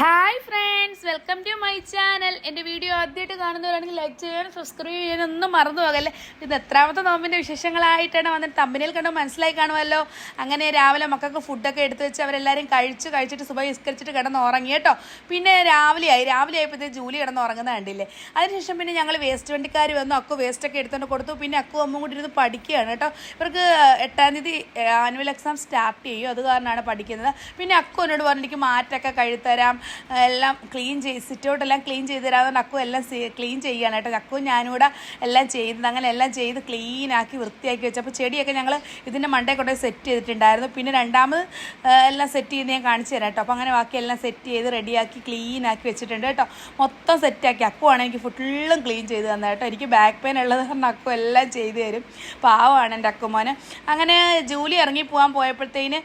Hi friends, welcome to my channel. എൻ്റെ video ആദ്യമായിട്ട് കാണുന്നവരാണെങ്കിൽ ലൈക്ക് ചെയ്യാനും സബ്സ്ക്രൈബ് ചെയ്യാനൊന്നും മറന്നു പോകല്ലേ. ഇത് എത്രാമത്തെ നോമ്പിൻ്റെ വിശേഷങ്ങളായിട്ടാണ് വന്നിട്ട് തമ്പനിയിൽ കണ്ടോ മനസ്സിലായി കാണുമല്ലോ. അങ്ങനെ രാവിലെ മക്കൾക്ക് ഫുഡൊക്കെ എടുത്ത് വെച്ച് അവരെല്ലാവരും കഴിച്ചിട്ട് സുബഹി നിസ്കരിച്ചിട്ട് കിടന്ന് ഉറങ്ങി കേട്ടോ. പിന്നെ രാവിലെ ആയപ്പോഴത്തേക്ക് ജൂലി കിടന്ന് ഉറങ്ങുന്നത് കണ്ടില്ലേ. അതിനുശേഷം പിന്നെ ഞങ്ങൾ വേസ്റ്റ് വണ്ടിക്കാർ വന്നു. അക്കു വേസ്റ്റൊക്കെ എടുത്തുകൊണ്ട് കൊടുത്തു. പിന്നെ അക്കു അമ്മ കൂടി ഇരുന്ന് പഠിക്കുകയാണ് കേട്ടോ. ഇവർക്ക് 8-ാം തീയതി ആനുവൽ എക്സാം സ്റ്റാർട്ട് ചെയ്യും, അത് കാരണമാണ് പഠിക്കുന്നത്. പിന്നെ അക്കു എന്നോട് പറഞ്ഞു എനിക്ക് മാറ്റൊക്കെ കഴുത്തരാം, എല്ലാം ക്ലീൻ സിറ്റൗട്ടെല്ലാം ക്ലീൻ ചെയ്ത് തരാമെന്ന് അക്കു എല്ലാം ക്ലീൻ ചെയ്യാണ് കേട്ടോ. അക്കു ഞാനിവിടെ എല്ലാം ചെയ്തത്, അങ്ങനെ എല്ലാം ചെയ്ത് ക്ലീനാക്കി വൃത്തിയാക്കി വെച്ചു. അപ്പോൾ ചെടിയൊക്കെ ഞങ്ങൾ ഇതിൻ്റെ മണ്ടേ കൊണ്ടുപോയി സെറ്റ് ചെയ്തിട്ടുണ്ടായിരുന്നു. പിന്നെ രണ്ടാമത് എല്ലാം സെറ്റ് ചെയ്ത് ഞാൻ കാണിച്ചു തരാം കേട്ടോ. അപ്പോൾ അങ്ങനെ ബാക്കി എല്ലാം സെറ്റ് ചെയ്ത് റെഡിയാക്കി ക്ലീനാക്കി വെച്ചിട്ടുണ്ട് കേട്ടോ. മൊത്തം സെറ്റാക്കി അക്കുവാണ് എനിക്ക് ഫുള്ളും ക്ലീൻ ചെയ്ത് തന്നെ കേട്ടോ. എനിക്ക് ബാക്ക് പെയിൻ ഉള്ളത് കാരണം അക്കു എല്ലാം ചെയ്ത് തരും. പാവമാണ് എൻ്റെ അക്കുമോന്. അങ്ങനെ ജൂലി ഇറങ്ങി പോയപ്പോഴത്തേന്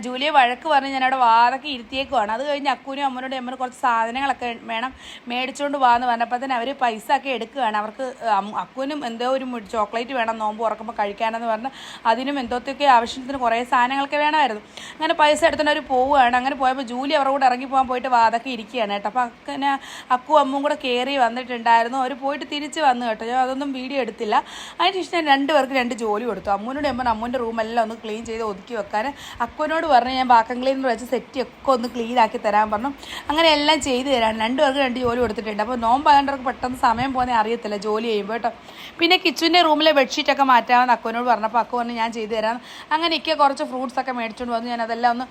ജൂലിയെ വഴക്ക് പറഞ്ഞ് ഞാനവിടെ വാതൊക്കെ ഇരുത്തിയേക്കുവാണ്. അത് കഴിഞ്ഞ് അക്കുവിനും അമ്മനോട് കുറച്ച് സാധനങ്ങളൊക്കെ വേണം മേടിച്ചുകൊണ്ട് പോകാമെന്ന് പറഞ്ഞപ്പോൾ തന്നെ അവർ പൈസ ഒക്കെ എടുക്കുകയാണ്. അവർക്ക് അക്കുവിനും എന്തോ ഒരു ചോക്ലേറ്റ് വേണം നോമ്പ് തുറക്കുമ്പോൾ കഴിക്കാനെന്ന് പറഞ്ഞ് അതിനും എന്തോത്തൊക്കെ ആവശ്യത്തിന് കുറേ സാധനങ്ങളൊക്കെ വേണമായിരുന്നു. അങ്ങനെ പൈസ എടുത്തുകൊണ്ട് അവർ പോവുകയാണ്. അങ്ങനെ പോയപ്പോൾ ജൂലി അവരുടെ കൂടെ ഇറങ്ങി പോയിട്ട് വാതൊക്കെ ഇരിക്കുകയാണ് കേട്ടോ. അപ്പോൾ അങ്ങനെ അക്കു അമ്മും കൂടെ കയറി വന്നിട്ടുണ്ടായിരുന്നു. അവർ പോയിട്ട് തിരിച്ച് വന്നു കേട്ടോ. ഞാൻ അതൊന്നും വീഡിയോ എടുത്തില്ല. അതിനുശേഷം ഞാൻ 2 പേർക്ക് 2 ജോലി കൊടുത്തു. അമ്മൂനോട് അമ്മൂൻ്റെ റൂമെല്ലാം ഒന്ന് ക്ലീൻ ചെയ്ത് ഒതുക്കി വെക്കാൻ. അക്കുവിനോട് പറഞ്ഞ് ഞാൻ വാക്കം ക്ലീനർ വെച്ച് സെറ്റ് ഒക്കെ ഒന്ന് ക്ലീൻ ആക്കി തരാൻ പറഞ്ഞു. അങ്ങനെ എല്ലാം ചെയ്ത് തരാണ്. 2 പേർക്ക് 2 ജോലി കൊടുത്തിട്ടുണ്ട്. അപ്പോൾ നോമ്പായവർക്ക് പെട്ടെന്ന് സമയം പോകുന്നേ അറിയത്തില്ല ജോലി ചെയ്യുമ്പോൾ കേട്ടോ. പിന്നെ കിച്ചൻ്റെ റൂമിലെ ബെഡ്ഷീറ്റൊക്കെ മാറ്റാമെന്ന് അക്കുവിനോട് പറഞ്ഞപ്പോൾ അക്കു പറഞ്ഞു ഞാൻ ചെയ്ത് തരാം. അങ്ങനെ എനിക്ക് കുറച്ച് ഫ്രൂട്ട്സൊക്കെ മേടിച്ചുകൊണ്ട് വന്നു. ഞാൻ അതെല്ലാം ഒന്ന്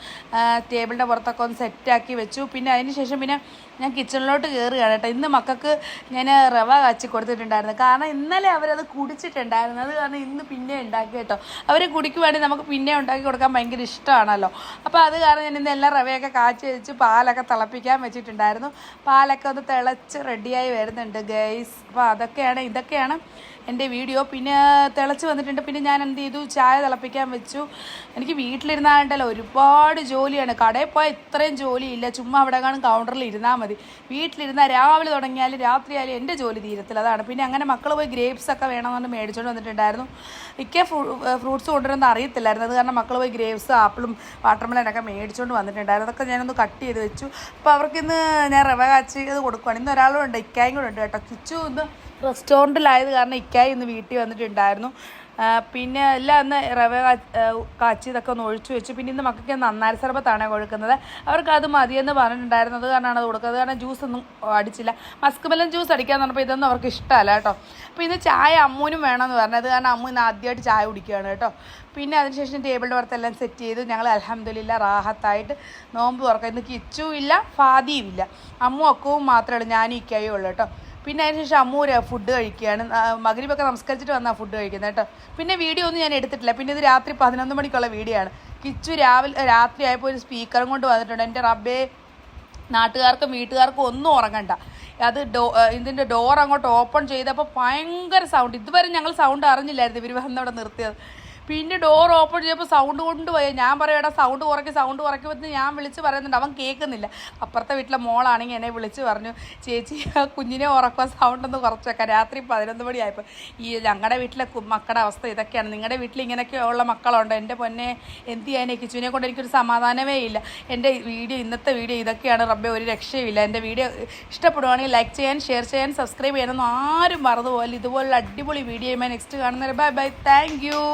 ടേബിളിൻ്റെ പുറത്തൊക്കെ ഒന്ന് സെറ്റാക്കി വെച്ചു. പിന്നെ അതിന് ശേഷം പിന്നെ ഞാൻ കിച്ചണിലോട്ട് കയറുകയാണ് കേട്ടോ. ഇന്ന് മക്കൾക്ക് ഞാൻ റവ കാച്ചി കൊടുത്തിട്ടുണ്ടായിരുന്നു. കാരണം ഇന്നലെ അവരത് കുടിച്ചിട്ടുണ്ടായിരുന്നു. അത് കാരണം ഇന്ന് പിന്നെ ഉണ്ടാക്കി കേട്ടോ. അവർ കുടിക്കുവാണെങ്കിൽ നമുക്ക് പിന്നെ ഉണ്ടാക്കി കൊടുക്കാൻ ഭയങ്കര ഇഷ്ടമാണല്ലോ. അപ്പോൾ അത് കാരണം ഞാൻ ഇന്ന് എല്ലാം റവയൊക്കെ കാച്ചി വെച്ച് പാലൊക്കെ തിളപ്പിക്കാൻ വെച്ചിട്ടുണ്ടായിരുന്നു. പാലൊക്കെ ഒന്ന് തിളച്ച് റെഡിയായി വരുന്നുണ്ട് ഗൈസ്. അപ്പോൾ ഇതൊക്കെയാണ് എൻ്റെ വീഡിയോ. പിന്നെ തിളച്ച് വന്നിട്ടുണ്ട്. പിന്നെ ഞാൻ എന്ത് ചെയ്തു, ചായ തിളപ്പിക്കാൻ വെച്ചു. എനിക്ക് വീട്ടിലിരുന്നാണ്ടല്ലോ ഒരുപാട് ജോലിയാണ്. കടയിൽ പോയാൽ ഇത്രയും ജോലിയില്ല. ചുമ്മാ അവിടെ കാണും കൗണ്ടറിൽ ഇരുന്നാൽ മതി. വീട്ടിലിരുന്നാൽ രാവിലെ തുടങ്ങിയാലും രാത്രിയായാലും എൻ്റെ ജോലി തീരത്തില്ല. അതാണ്. പിന്നെ അങ്ങനെ മക്കൾ പോയി ഗ്രേപ്സൊക്കെ വേണമെന്ന് മേടിച്ചുകൊണ്ട് വന്നിട്ടുണ്ടായിരുന്നു. ഫ്രൂട്ട്സ് കൊണ്ടുവരുന്നത് അറിയത്തില്ലായിരുന്നു. അത് കാരണം മക്കൾ പോയി ഗ്രേപ്സ്, ആപ്പിളും വാട്ടർമെലനൊക്കെ മേടിച്ചുകൊണ്ട് വന്നിട്ടുണ്ടായിരുന്നു. അതൊക്കെ ഞാനൊന്ന് കട്ട് ചെയ്ത് വെച്ചു. അപ്പോൾ അവർക്കിന്ന് ഞാൻ റവ കാച്ചി അത് കൊടുക്കുകയാണ്. ഇന്ന് ഒരാളും ഉണ്ട്, ഇക്കായും കൂടെ ഉണ്ട് കേട്ടോ. കിച്ചു ഇന്ന് റെസ്റ്റോറൻറ്റിലായത് കാരണം ഇക്കായി ഇന്ന് വീട്ടിൽ വന്നിട്ടുണ്ടായിരുന്നു. പിന്നെ എല്ലാം ഒന്ന് റവ കാച്ചി ഇതൊക്കെ ഒന്ന് ഒഴിച്ചു വെച്ചു. പിന്നെ ഇന്ന് മക്കൾക്ക് നന്നാരി സർബത്താണ് കൊടുക്കുന്നത്. അവർക്ക് അത് മതിയെന്ന് പറഞ്ഞിട്ടുണ്ടായിരുന്നു. അത് കാരണമാണ് അത് കൊടുക്കുന്നത്. കാരണം ജ്യൂസ് ഒന്നും അടിച്ചില്ല. മസ്ക് മെലൻ ജ്യൂസ് അടിക്കാന്ന് പറഞ്ഞപ്പോൾ ഇതൊന്നും അവർക്ക് ഇഷ്ടമല്ല കേട്ടോ. അപ്പോൾ ഇന്ന് ചായ അമ്മൂനും വേണമെന്ന് പറഞ്ഞത്. അത് കാരണം അമ്മു ഇന്ന് ആദ്യമായിട്ട് ചായ കുടിക്കുകയാണ് കേട്ടോ. പിന്നെ അതിനുശേഷം ടേബിളിൻ്റെ പുറത്തെല്ലാം സെറ്റ് ചെയ്തു. ഞങ്ങൾ അൽഹംദുലില്ലാ റാഹത്തായിട്ട് നോമ്പ് തുറക്കാം. ഇന്ന് കിച്ചും ഇല്ല, ഫാദിയും ഇല്ല. അമ്മു അക്കവും മാത്രമേ ഉള്ളൂ, ഞാനും ഇക്കായും ഉള്ളൂ കേട്ടോ. പിന്നെ അതിനുശേഷം അമ്മൂ ഫുഡ് കഴിക്കുകയാണ്. മഗ്രിബൊക്കെ നമസ്കരിച്ചിട്ട് വന്നാൽ ഫുഡ് കഴിക്കുന്നത് കേട്ടോ. പിന്നെ വീഡിയോ ഒന്നും ഞാൻ എടുത്തിട്ടില്ല. പിന്നെ ഇത് രാത്രി 11 മണിക്കുള്ള വീഡിയോ ആണ്. കിച്ചു രാത്രി ആയപ്പോൾ ഒരു സ്പീക്കറും കൊണ്ട് വന്നിട്ടുണ്ട്. എൻ്റെ റബ്ബേ, നാട്ടുകാർക്കും വീട്ടുകാർക്കും ഒന്നും ഉറങ്ങണ്ട. അത് ഇതിൻ്റെ ഡോർ അങ്ങോട്ട് ഓപ്പൺ ചെയ്തപ്പോൾ ഭയങ്കര സൗണ്ട്. ഇതുവരെ ഞങ്ങൾ സൗണ്ട് അറിഞ്ഞില്ലായിരുന്നു ഇവർ വന്നവിടെ നിർത്തിയത്. പിന്നെ ഡോർ ഓപ്പൺ ചെയ്തപ്പോൾ സൗണ്ട് കൊണ്ട് പോയി. ഞാൻ പറയടാ സൗണ്ട് കുറയ്ക്കുമ്പോൾ ഞാൻ വിളിച്ച് പറയുന്നുണ്ട്, അവൻ കേൾക്കുന്നില്ല. അപ്പുറത്തെ വീട്ടിലെ മോളാണെങ്കിൽ എന്നെ വിളിച്ച് പറഞ്ഞു, ചേച്ചി കുഞ്ഞിനെ ഉറക്കുക, സൗണ്ട് ഒന്ന് കുറച്ച് വെക്കാം. രാത്രി 11 മണിയായപ്പോൾ ഞങ്ങളുടെ വീട്ടിലെ മക്കളുടെ അവസ്ഥ ഇതൊക്കെയാണ്. നിങ്ങളുടെ വീട്ടിൽ ഇങ്ങനെയൊക്കെ ഉള്ള മക്കളുണ്ട്. എൻ്റെ പൊന്നെ എന്ത് ചെയ്യാൻ, കിച്ചുവിനെ കൊണ്ട് എനിക്കൊരു സമാധാനമേ ഇല്ല. എൻ്റെ ഇന്നത്തെ വീഡിയോ ഇതൊക്കെയാണ്. റബ്ബെ ഒരു രക്ഷയുമില്ല. എൻ്റെ വീഡിയോ ഇഷ്ടപ്പെടുവാണെങ്കിൽ ലൈക്ക് ചെയ്യാൻ, ഷെയർ ചെയ്യാൻ, സബ്സ്ക്രൈബ് ചെയ്യാനൊന്നും ആരും മറന്നുപോലെ. ഇതുപോലുള്ള അടിപൊളി വീഡിയോയുമായി നെക്സ്റ്റ് കാണുന്നവരെ ബൈ ബൈ. Thank you.